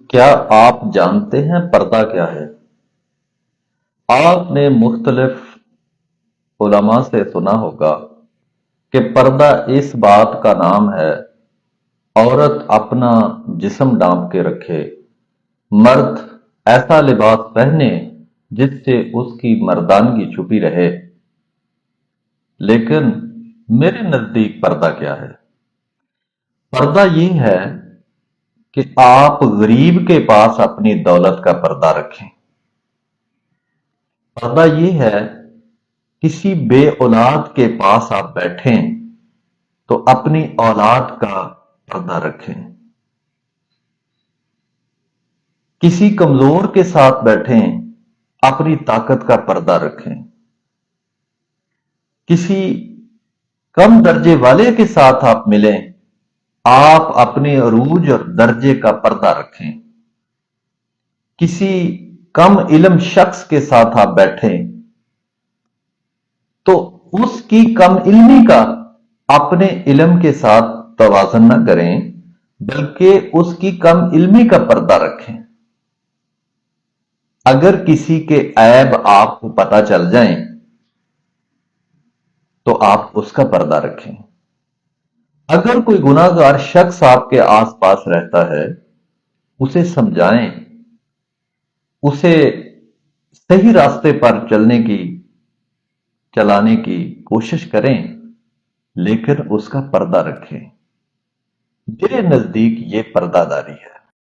کیا آپ جانتے ہیں پردہ کیا ہے؟ آپ نے مختلف علماء سے سنا ہوگا کہ پردہ اس بات کا نام ہے عورت اپنا جسم ڈھانپ کے رکھے، مرد ایسا لباس پہنے جس سے اس کی مردانگی چھپی رہے۔ لیکن میرے نزدیک پردہ کیا ہے؟ پردہ یہ ہے کہ آپ غریب کے پاس اپنی دولت کا پردہ رکھیں۔ پردہ یہ ہے کسی بے اولاد کے پاس آپ بیٹھیں تو اپنی اولاد کا پردہ رکھیں۔ کسی کمزور کے ساتھ بیٹھیں، اپنی طاقت کا پردہ رکھیں۔ کسی کم درجے والے کے ساتھ آپ ملیں، آپ اپنے عروج اور درجے کا پردہ رکھیں۔ کسی کم علم شخص کے ساتھ آپ بیٹھیں تو اس کی کم علمی کا اپنے علم کے ساتھ توازن نہ کریں، بلکہ اس کی کم علمی کا پردہ رکھیں۔ اگر کسی کے عیب آپ کو پتہ چل جائیں تو آپ اس کا پردہ رکھیں۔ اگر کوئی گناہ گار شخص آپ کے آس پاس رہتا ہے، اسے سمجھائیں، اسے صحیح راستے پر چلانے کی کوشش کریں، لیکن اس کا پردہ رکھیں۔ میرے نزدیک یہ پردہ داری ہے۔